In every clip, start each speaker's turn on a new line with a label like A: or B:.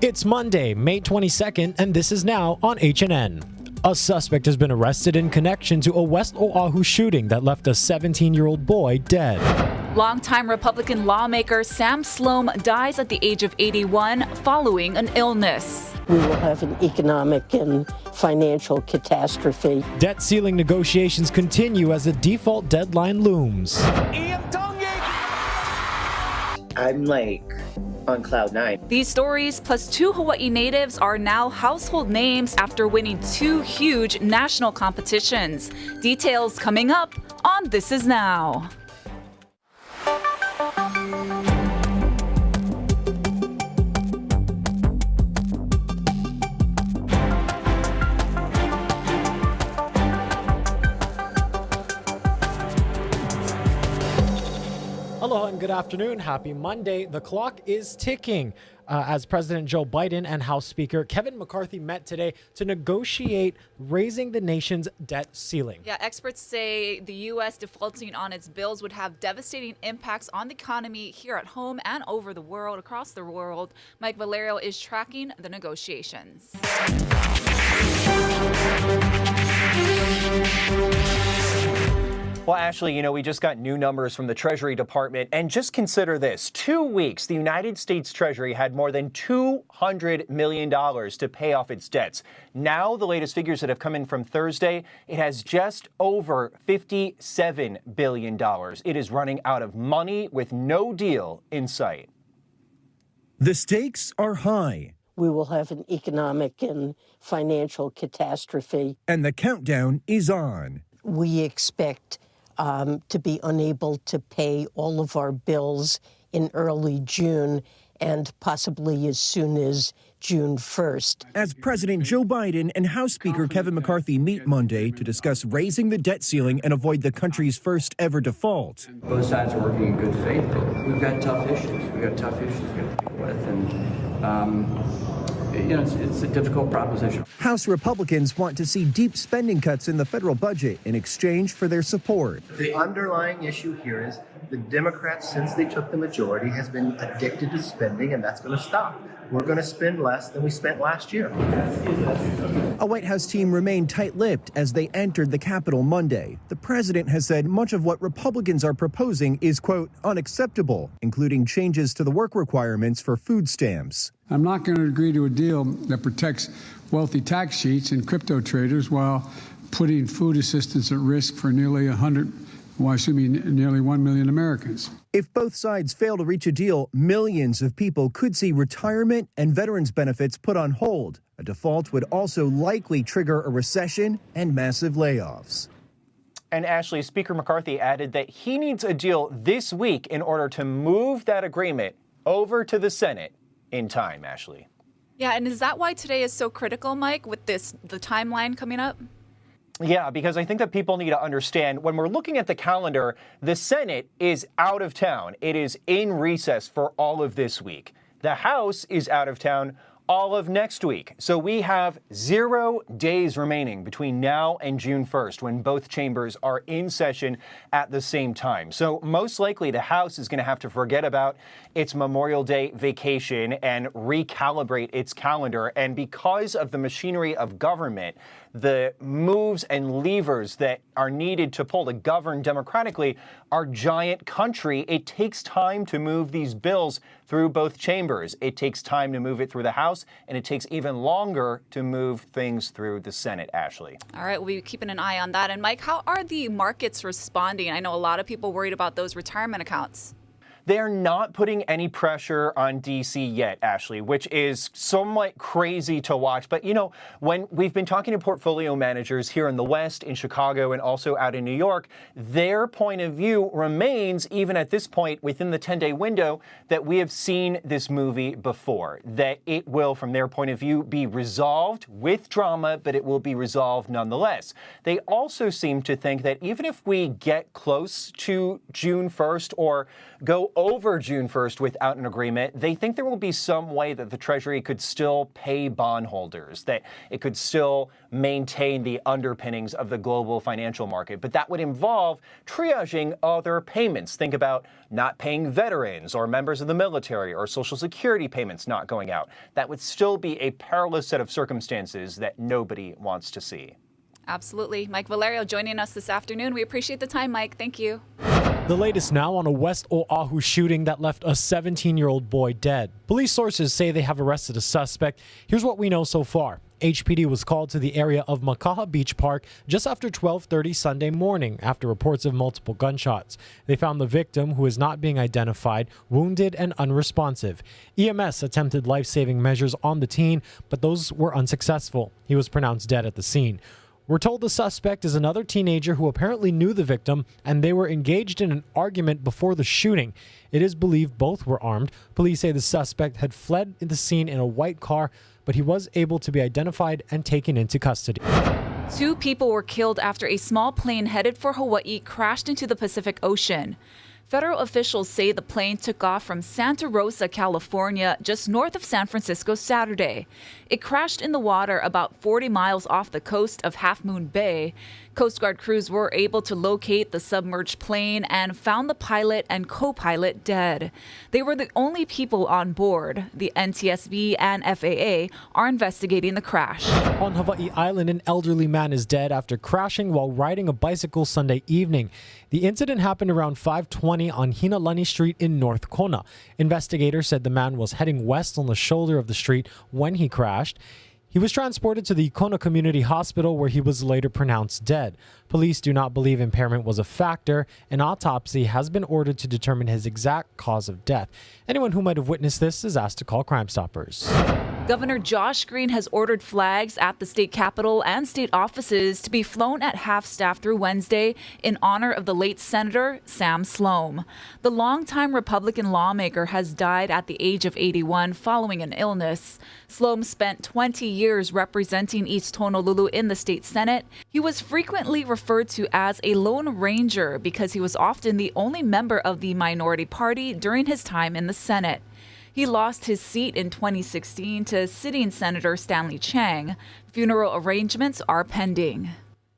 A: It's Monday, May 22nd, and this is now on HNN. A suspect has been arrested in connection to a West Oahu shooting that left a 17-year-old boy dead.
B: Longtime Republican lawmaker Sam Sloam dies at the age of 81 following an illness.
C: We will have an economic and financial catastrophe.
A: Debt ceiling negotiations continue as the default deadline looms.
D: I'm on cloud nine.
B: These stories, plus 2 Hawaii natives, are now household names after winning 2 huge national competitions. Details coming up on This Is Now.
A: Aloha and good afternoon. Happy Monday. The clock is ticking as President Joe Biden and House Speaker Kevin McCarthy met today to negotiate raising the nation's debt ceiling.
B: Yeah, experts say the U.S. defaulting on its bills would have devastating impacts on the economy here at home and over the world, across the world. Mike Valerio is tracking the negotiations.
E: Well, Ashley, we just got new numbers from the Treasury Department, and just consider this. 2 weeks, the United States Treasury had more than $200 million to pay off its debts. Now, the latest figures that have come in from Thursday, it has just over $57 billion. It is running out of money with no deal in sight.
F: The stakes are high.
C: We will have an economic and financial catastrophe.
F: And the countdown is on.
C: We expect to be unable to pay all of our bills in early June and possibly as soon as June 1st.
F: As President Joe Biden and House Speaker Kevin McCarthy meet Monday to discuss raising the debt ceiling and avoid the country's first ever default.
G: Both sides are working in good faith, but we've got tough issues. We've got tough issues we have to deal with, and it's a difficult proposition.
F: House Republicans want to see deep spending cuts in the federal budget in exchange for their support.
D: The underlying issue here is the Democrats, since they took the majority, has been addicted to spending, and that's going to stop. We're going to spend less than we spent last year.
F: A White House team remained tight-lipped as they entered the Capitol Monday. The president has said much of what Republicans are proposing is, quote, unacceptable, including changes to the work requirements for food stamps.
H: I'm not going to agree to a deal that protects wealthy tax cheats and crypto traders while putting food assistance at risk for nearly 1 million Americans.
F: If both sides fail to reach a deal, millions of people could see retirement and veterans benefits put on hold. A default would also likely trigger a recession and massive layoffs.
E: And Ashley, Speaker McCarthy added that he needs a deal this week in order to move that agreement over to the Senate in time, Ashley.
B: Yeah, and is that why today is so critical, Mike, with the timeline coming up?
E: Yeah, because I think that people need to understand when we're looking at the calendar, the Senate is out of town. It is in recess for all of this week. The House is out of town all of next week. So we have 0 days remaining between now and June 1st when both chambers are in session at the same time. So most likely the House is going to have to forget about its Memorial Day vacation and recalibrate its calendar. And because of the machinery of government, the moves and levers that are needed to pull to govern democratically our giant country, it takes time to move these bills through both chambers. It takes time to move it through the House, and it takes even longer to move things through the Senate, Ashley.
B: All right, we'll be keeping an eye on that. And Mike, how are the markets responding? I know a lot of people worried about those retirement accounts.
E: They're not putting any pressure on D.C. yet, Ashley, which is somewhat crazy to watch. But, when we've been talking to portfolio managers here in the West, in Chicago, and also out in New York, their point of view remains, even at this point within the 10-day window, that we have seen this movie before, that it will, from their point of view, be resolved with drama, but it will be resolved nonetheless. They also seem to think that even if we get close to June 1st or go over June 1st without an agreement, they think there will be some way that the Treasury could still pay bondholders, that it could still maintain the underpinnings of the global financial market. But that would involve triaging other payments. Think about not paying veterans or members of the military or Social Security payments not going out. That would still be a perilous set of circumstances that nobody wants to see.
B: Absolutely. Mike Valerio joining us this afternoon. We appreciate the time, Mike. Thank you.
A: The latest now on a West Oahu shooting that left a 17-year-old boy dead. Police sources say they have arrested a suspect. Here's what we know so far. HPD was called to the area of Makaha Beach Park just after 12:30 Sunday morning after reports of multiple gunshots. They found the victim, who is not being identified, wounded and unresponsive. EMS attempted life-saving measures on the teen, but those were unsuccessful. He was pronounced dead at the scene. We're told the suspect is another teenager who apparently knew the victim, and they were engaged in an argument before the shooting. It is believed both were armed. Police say the suspect had fled the scene in a white car, but he was able to be identified and taken into custody.
B: 2 people were killed after a small plane headed for Hawaii crashed into the Pacific Ocean. Federal officials say the plane took off from Santa Rosa, California, just north of San Francisco Saturday. It crashed in the water about 40 miles off the coast of Half Moon Bay. Coast Guard crews were able to locate the submerged plane and found the pilot and co-pilot dead. They were the only people on board. The NTSB and FAA are investigating the crash.
A: On Hawaii Island, an elderly man is dead after crashing while riding a bicycle Sunday evening. The incident happened around 5:20 on Hinalani Street in North Kona. Investigators said the man was heading west on the shoulder of the street when he crashed. He was transported to the Kona Community Hospital, where he was later pronounced dead. Police do not believe impairment was a factor. An autopsy has been ordered to determine his exact cause of death. Anyone who might have witnessed this is asked to call Crime Stoppers.
B: Governor Josh Green has ordered flags at the state capitol and state offices to be flown at half-staff through Wednesday in honor of the late Senator Sam Sloam. The longtime Republican lawmaker has died at the age of 81 following an illness. Sloam spent 20 years representing East Honolulu in the state Senate. He was frequently referred to as a Lone Ranger because he was often the only member of the minority party during his time in the Senate. He lost his seat in 2016 to sitting Senator Stanley Chang. Funeral arrangements are pending.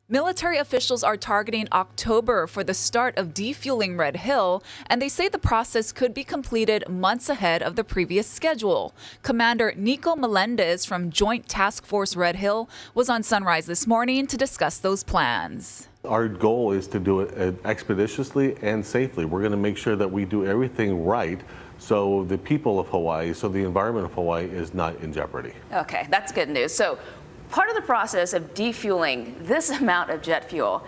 B: Military officials are targeting October for the start of defueling Red Hill, and they say the process could be completed months ahead of the previous schedule. Commander Nico Melendez from Joint Task Force Red Hill was on Sunrise this morning to discuss those plans.
I: Our goal is to do it expeditiously and safely. We're going to make sure that we do everything right so the people of Hawaii, so the environment of Hawaii is not in jeopardy.
J: Okay, that's good news. So part of the process of defueling this amount of jet fuel,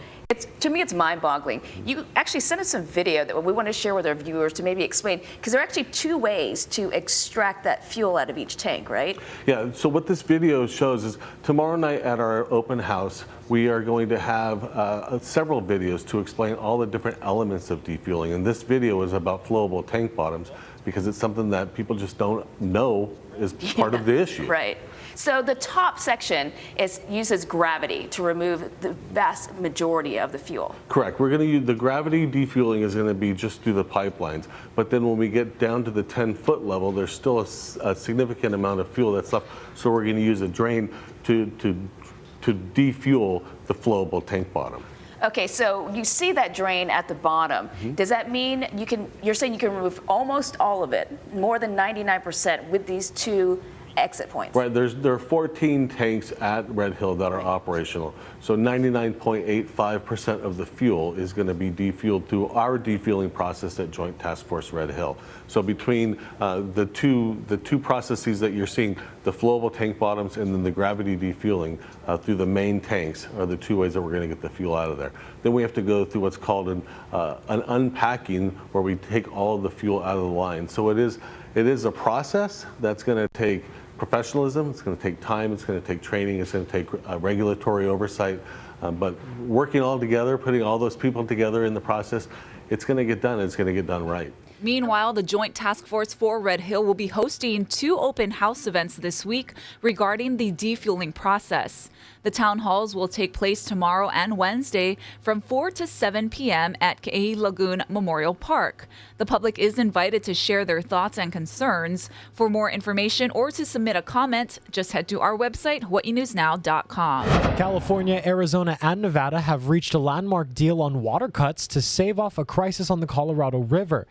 J: to me, it's mind-boggling. You actually sent us some video that we want to share with our viewers to maybe explain, because there are actually 2 ways to extract that fuel out of each tank, right?
I: Yeah, so what this video shows is tomorrow night at our open house, we are going to have several videos to explain all the different elements of defueling. And this video is about flowable tank bottoms because it's something that people just don't know is part of the issue.
J: Right. So the top section uses gravity to remove the vast majority of the fuel.
I: Correct. We're going to use the gravity defueling is going to be just through the pipelines. But then when we get down to the 10-foot level, there's still a significant amount of fuel that's left. So we're going to use a drain to defuel the flowable tank bottom.
J: Okay, so you see that drain at the bottom. Mm-hmm. Does that mean you're saying you can remove almost all of it, more than 99% with these 2 exit points?
I: Right, there are 14 tanks at Red Hill that are operational. So 99.85% of the fuel is going to be defueled through our defueling process at Joint Task Force Red Hill. So between the two processes that you're seeing, the flowable tank bottoms and then the gravity defueling through the main tanks are the 2 ways that we're going to get the fuel out of there. Then we have to go through what's called an unpacking, where we take all of the fuel out of the line. So it is a process that's going to take professionalism, it's going to take time, it's going to take training, it's going to take regulatory oversight, but working all together, putting all those people together in the process, it's going to get done. It's going to get done right.
B: Meanwhile, the Joint Task Force for Red Hill will be hosting 2 open house events this week regarding the defueling process. The town halls will take place tomorrow and Wednesday from 4 to 7 p.m. at Ke'ehi Lagoon Memorial Park. The public is invited to share their thoughts and concerns. For more information or to submit a comment, just head to our website, hawaiinewsnow.com.
A: California, Arizona, and Nevada have reached a landmark deal on water cuts to stave off a crisis on the Colorado River.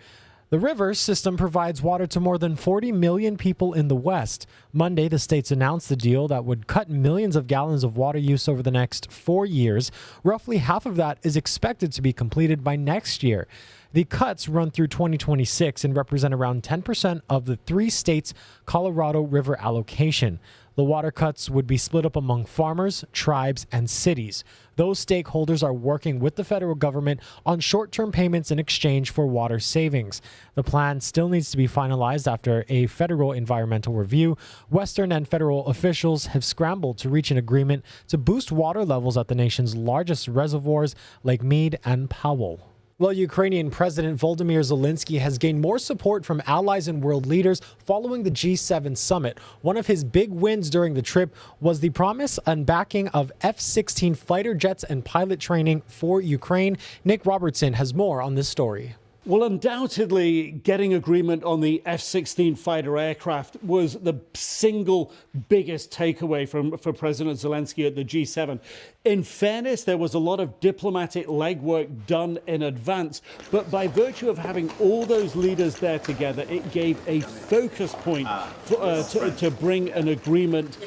A: The river system provides water to more than 40 million people in the West. Monday, the states announced the deal that would cut millions of gallons of water use over the next 4 years. Roughly half of that is expected to be completed by next year. The cuts run through 2026 and represent around 10% of the 3 states' Colorado River allocation. The water cuts would be split up among farmers, tribes, and cities. Those stakeholders are working with the federal government on short-term payments in exchange for water savings. The plan still needs to be finalized after a federal environmental review. Western and federal officials have scrambled to reach an agreement to boost water levels at the nation's largest reservoirs, Lake Mead and Powell. Well, Ukrainian President Volodymyr Zelensky has gained more support from allies and world leaders following the G7 summit. One of his big wins during the trip was the promise and backing of F-16 fighter jets and pilot training for Ukraine. Nick Robertson has more on this story.
K: Well, undoubtedly, getting agreement on the F-16 fighter aircraft was the single biggest takeaway for President Zelensky at the G7. In fairness, there was a lot of diplomatic legwork done in advance, but by virtue of having all those leaders there together, it gave a focus point to bring an agreement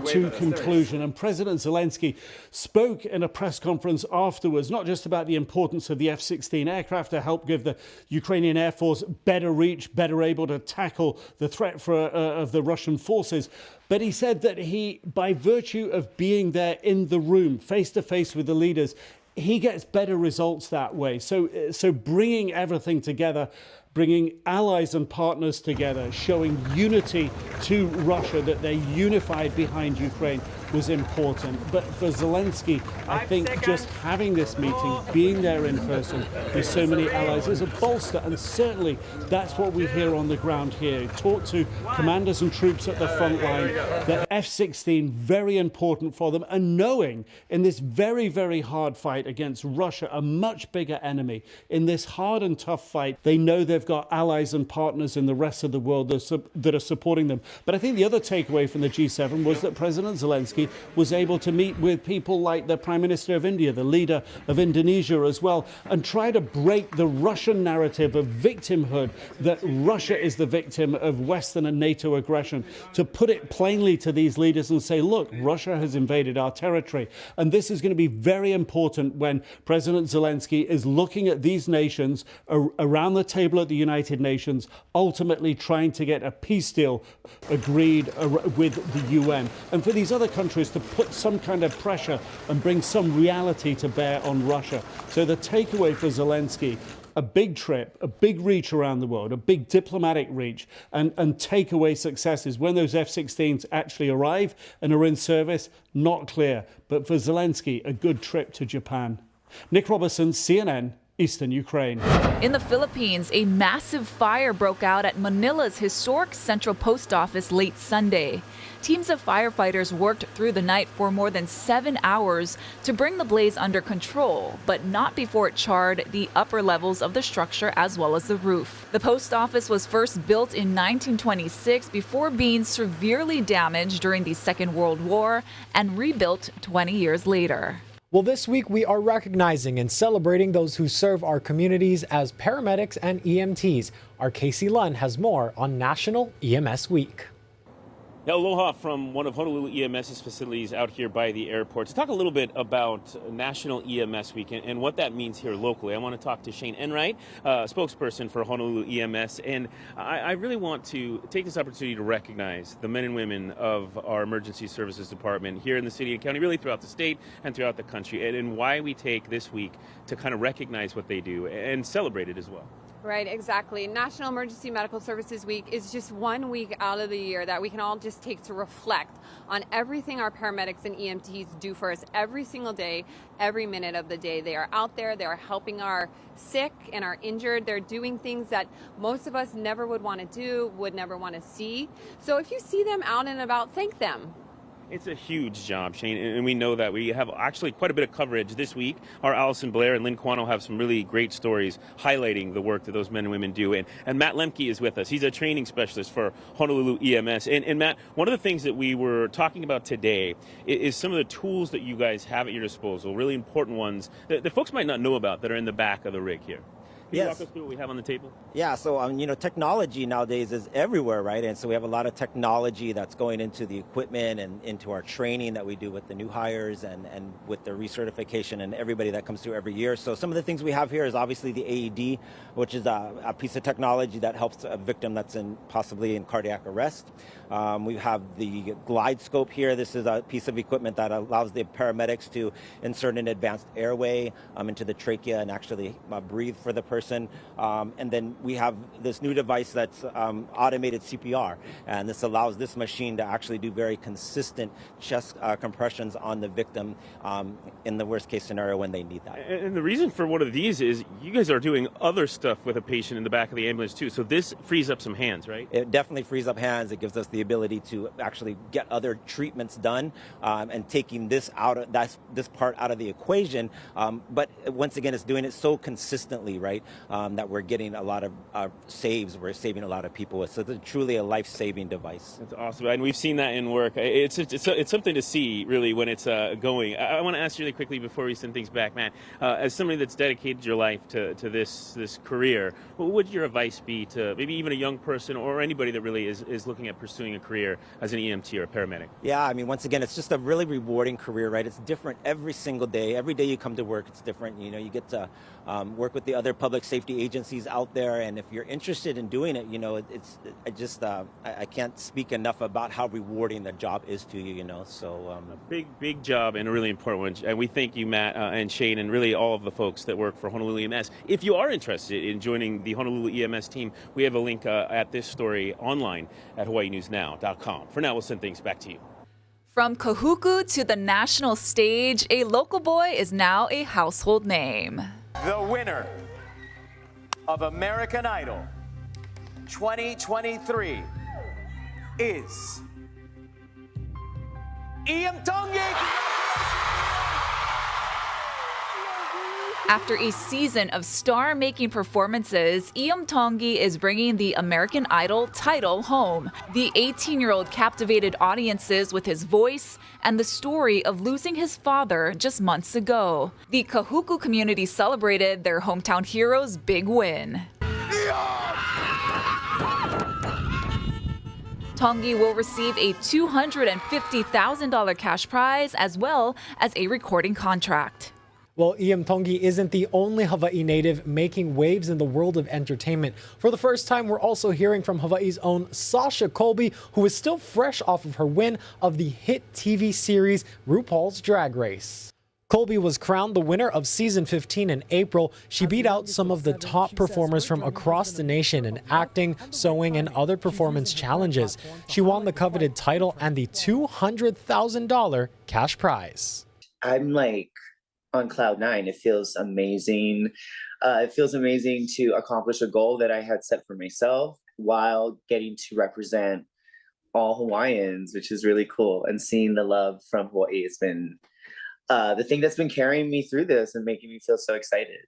K: to conclusion. And President Zelensky spoke in a press conference afterwards, not just about the importance of the F-16 aircraft to help give the Ukrainian Air Force better reach, better able to tackle the threat of the Russian forces. But he said that by virtue of being there in the room, face to face with the leaders, he gets better results that way. So bringing everything together, bringing allies and partners together, showing unity to Russia, that they're unified behind Ukraine, was important. But for Zelensky, I think just having this meeting, being there in person with so many allies is a bolster, and certainly that's what we hear on the ground here. Talk to commanders and troops at the front line, that F-16 very important for them, and knowing in this very, very hard fight against Russia, a much bigger enemy, in this hard and tough fight, they know they've got allies and partners in the rest of the world that are supporting them. But I think the other takeaway from the G7 was that President Zelensky was able to meet with people like the Prime Minister of India, the leader of Indonesia as well, and try to break the Russian narrative of victimhood, that Russia is the victim of Western and NATO aggression, to put it plainly to these leaders and say, look, Russia has invaded our territory. And this is going to be very important when President Zelensky is looking at these nations around the table at the United Nations, ultimately trying to get a peace deal agreed with the UN. And for these other countries to put some kind of pressure and bring some reality to bear on Russia. So the takeaway for Zelensky, a big trip, a big reach around the world, a big diplomatic reach, and takeaway successes. When those F-16s actually arrive and are in service, not clear. But for Zelensky, a good trip to Japan. Nick Robertson, CNN, Eastern Ukraine.
B: In the Philippines, a massive fire broke out at Manila's historic Central Post Office late Sunday. Teams of firefighters worked through the night for more than 7 hours to bring the blaze under control, but not before it charred the upper levels of the structure as well as the roof. The post office was first built in 1926 before being severely damaged during the Second World War and rebuilt 20 years later.
A: Well, this week we are recognizing and celebrating those who serve our communities as paramedics and EMTs. Our Casey Lunn has more on National EMS Week.
L: Now, aloha from one of Honolulu EMS's facilities out here by the airport. To talk a little bit about National EMS Week and what that means here locally, I want to talk to Shane Enright, spokesperson for Honolulu EMS. And I really want to take this opportunity to recognize the men and women of our emergency services department here in the city and county, really throughout the state and throughout the country, and why we take this week to kind of recognize what they do and celebrate it as well.
M: Right, exactly. National Emergency Medical Services Week is just 1 week out of the year that we can all just take to reflect on everything our paramedics and EMTs do for us every single day, every minute of the day. They are out there, they are helping our sick and our injured. They're doing things that most of us never would want to do, would never want to see. So if you see them out and about, thank them.
L: It's a huge job, Shane, and we know that. We have actually quite a bit of coverage this week. Our Allison Blair and Lynn Quano have some really great stories highlighting the work that those men and women do. And Matt Lemke is with us. He's a training specialist for Honolulu EMS. And Matt, one of the things that we were talking about today is some of the tools that you guys have at your disposal, really important ones that folks might not know about that are in the back of the rig here. Can you walk us through what we have on the table?
N: Yeah, so technology nowadays is everywhere, right? And so we have a lot of technology that's going into the equipment and into our training that we do with the new hires and with the recertification and everybody that comes through every year. So some of the things we have here is obviously the AED, which is a piece of technology that helps a victim that's possibly in cardiac arrest. We have the glide scope here. This is a piece of equipment that allows the paramedics to insert an advanced airway into the trachea and actually breathe for the person. And then we have this new device that's automated CPR. And this allows this machine to actually do very consistent chest compressions on the victim in the worst case scenario when they need that.
L: And the reason for one of these is you guys are doing other stuff with a patient in the back of the ambulance too. So this frees up some hands, right?
N: It definitely frees up hands. It gives us the ability to actually get other treatments done and taking this this part out of the equation. But once again, it's doing it so consistently, right? That we're getting a lot of saves. We're saving a lot of people with. So it's truly a life-saving device.
L: That's awesome, and we've seen that in work. It's something to see, really, when it's going. I want to ask you really quickly before we send things back, Matt. As somebody that's dedicated your life to this career, what would your advice be to maybe even a young person or anybody that really is looking at pursuing a career as an EMT or a paramedic?
N: Yeah, I mean, once again, it's just a really rewarding career, right? It's different every single day. Every day you come to work, it's different. You get to work with the other public safety agencies out there, and if you're interested in doing it, I can't speak enough about how rewarding the job is to you, So
L: a big job and a really important one. And we thank you, Matt and Shane, and really all of the folks that work for Honolulu EMS. If you are interested in joining the Honolulu EMS team, we have a link at this story online at hawaiinewsnow.com. For now, we'll send things back to you.
B: From Kahuku to the national stage, a local boy is now a household name.
O: The winner of American Idol 2023 is Iam Tongi.
B: After a season of star-making performances, Iam Tongi is bringing the American Idol title home. The 18-year-old captivated audiences with his voice and the story of losing his father just months ago. The Kahuku community celebrated their hometown hero's big win. Tongi will receive a $250,000 cash prize as well as a recording contract.
A: Well, Iam Tongi isn't the only Hawaii native making waves in the world of entertainment. For the first time, we're also hearing from Hawaii's own Sasha Colby, who is still fresh off of her win of the hit TV series RuPaul's Drag Race. Colby was crowned the winner of season 15 in April. She beat out some of the top performers from across the nation in acting, sewing, and other performance challenges. She won the coveted title and the $200,000 cash prize.
P: I'm on cloud nine. It feels amazing. It feels amazing to accomplish a goal that I had set for myself while getting to represent all Hawaiians, which is really cool. And seeing the love from Hawaii has been the thing that's been carrying me through this and making me feel so excited.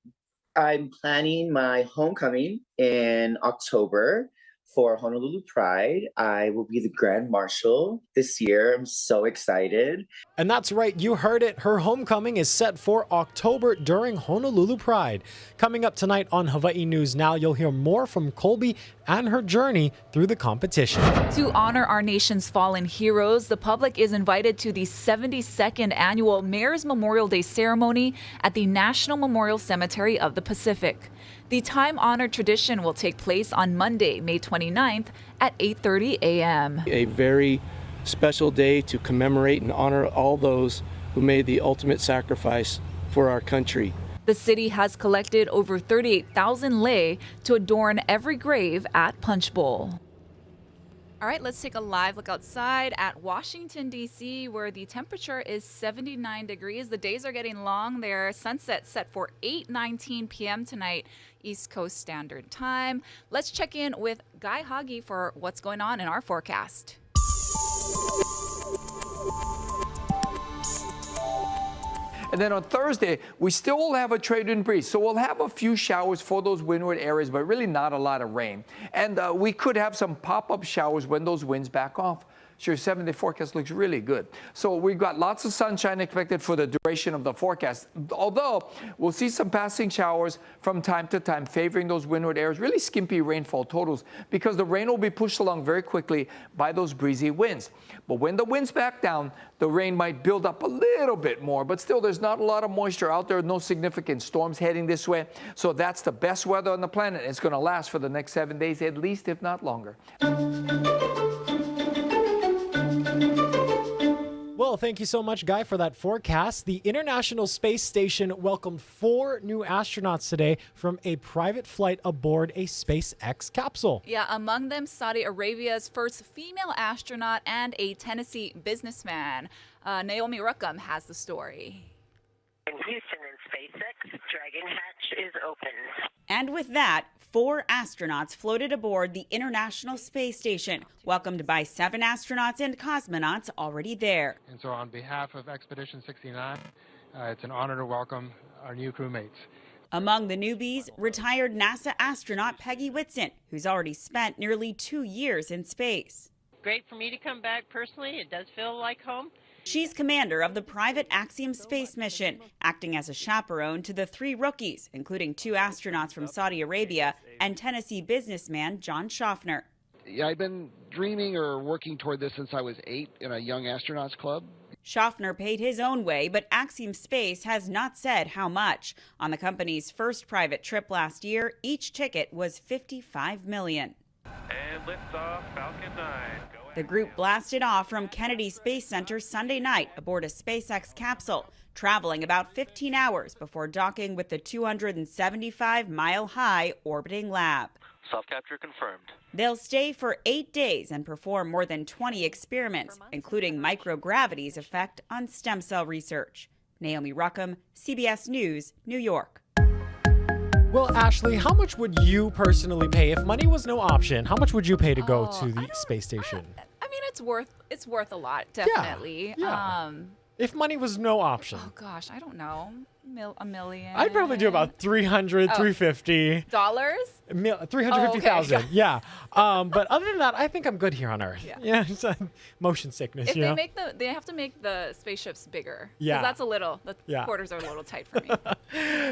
P: I'm planning my homecoming in October for Honolulu Pride. I will be the Grand Marshal this year. I'm so excited.
A: And that's right, you heard it. Her homecoming is set for October during Honolulu Pride. Coming up tonight on Hawaii News Now, you'll hear more from Colby and her journey through the competition.
B: To honor our nation's fallen heroes, the public is invited to the 72nd annual Mayor's Memorial Day ceremony at the National Memorial Cemetery of the Pacific. The time-honored tradition will take place on Monday, May 29th at 8:30 a.m.
Q: A very special day to commemorate and honor all those who made the ultimate sacrifice for our country.
B: The city has collected over 38,000 lei to adorn every grave at Punch Bowl. All right, let's take a live look outside at Washington, D.C., where the temperature is 79 degrees. The days are getting long. Their sunset set for 8:19 p.m. tonight, East Coast Standard Time. Let's check in with Guy Hoggy for what's going on in our forecast.
R: And then on Thursday, we still will have a trade wind breeze. So we'll have a few showers for those windward areas, but really not a lot of rain. And we could have some pop-up showers when those winds back off. So your 7-day forecast looks really good. So we've got lots of sunshine expected for the duration of the forecast. Although we'll see some passing showers from time to time favoring those windward areas, really skimpy rainfall totals because the rain will be pushed along very quickly by those breezy winds. But when the winds back down, the rain might build up a little bit more, but still there's not a lot of moisture out there, no significant storms heading this way. So that's the best weather on the planet. It's going to last for the next 7 days at least, if not longer.
A: Well, thank you so much, Guy, for that forecast. The International Space Station welcomed 4 new astronauts today from a private flight aboard a SpaceX capsule.
B: Yeah, among them, Saudi Arabia's first female astronaut and a Tennessee businessman. Naomi Ruckham has the story.
S: In Houston and SpaceX, Dragon Hatch is open.
T: And with that, 4 astronauts floated aboard the International Space Station, welcomed by 7 astronauts and cosmonauts already there.
U: And so on behalf of Expedition 69, it's an honor to welcome our new crewmates.
T: Among the newbies, retired NASA astronaut Peggy Whitson, who's already spent nearly 2 years in space.
V: Great for me to come back personally. It does feel like home.
T: She's commander of the private Axiom space mission, acting as a chaperone to the 3 rookies, including 2 astronauts from Saudi Arabia and Tennessee businessman John Schaffner.
W: Yeah, I've been dreaming or working toward this since I was 8 in a Young Astronauts Club.
T: Schaffner paid his own way, but Axiom Space has not said how much. On the company's first private trip last year, each ticket was $55 million.
X: And liftoff, Falcon 9.
T: The group blasted off from Kennedy Space Center Sunday night aboard a SpaceX capsule, traveling about 15 hours before docking with the 275-mile-high orbiting lab.
X: Soft capture confirmed.
T: They'll stay for 8 days and perform more than 20 experiments, including microgravity's effect on stem cell research. Naomi Ruckham, CBS News, New York.
A: Well, Ashley, how much would you personally pay if money was no option? How much would you pay to go to the space station?
B: I mean, it's worth a lot, definitely.
A: Yeah. If money was no option.
B: Oh gosh, I don't know. A million.
A: I'd probably do about 300, 350.
B: Dollars?
A: 350,000.
B: Okay.
A: Yeah. But other than that, I think I'm good here on Earth.
B: Yeah.
A: It's motion sickness.
B: If
A: you know?
B: they have to make the spaceships bigger.
A: Yeah.
B: That's the quarters are a little tight for me.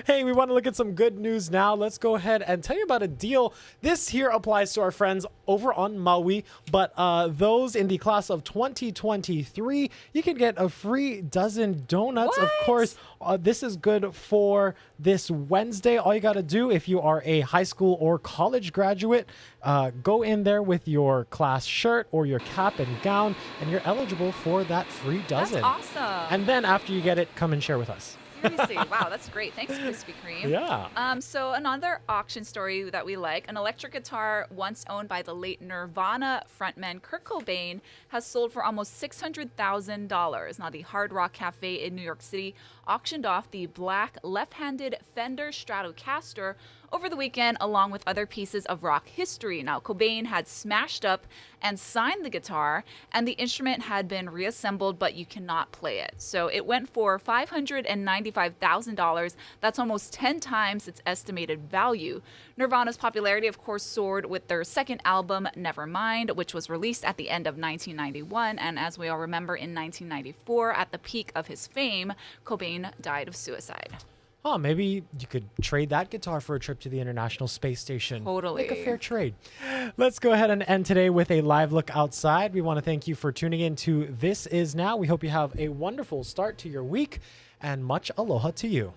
A: Hey, we want to look at some good news now. Let's go ahead and tell you about a deal. This here applies to our friends over on Maui, but those in the class of 2023, you can get a free dozen donuts. Of course, this is good for this Wednesday. All you got to do if you are a high school or college graduate, go in there with your class shirt or your cap and gown, and you're eligible for that free dozen.
B: That's awesome.
A: And then after you get it, come and share with us.
B: Seriously, wow, that's great. Thanks, Krispy Kreme.
A: Yeah.
B: So another auction story that we like, an electric guitar once owned by the late Nirvana frontman Kurt Cobain has sold for almost $600,000. Now, the Hard Rock Cafe in New York City auctioned off the black left-handed Fender Stratocaster over the weekend, along with other pieces of rock history. Now, Cobain had smashed up and signed the guitar, and the instrument had been reassembled, but you cannot play it. So it went for $595,000. That's almost 10 times its estimated value. Nirvana's popularity, of course, soared with their second album, Nevermind, which was released at the end of 1991. And as we all remember, in 1994, at the peak of his fame, Cobain died of suicide.
A: Oh, maybe you could trade that guitar for a trip to the International Space Station.
B: Totally.
A: Make a fair trade. Let's go ahead and end today with a live look outside. We want to thank you for tuning in to This Is Now. We hope you have a wonderful start to your week, and much aloha to you.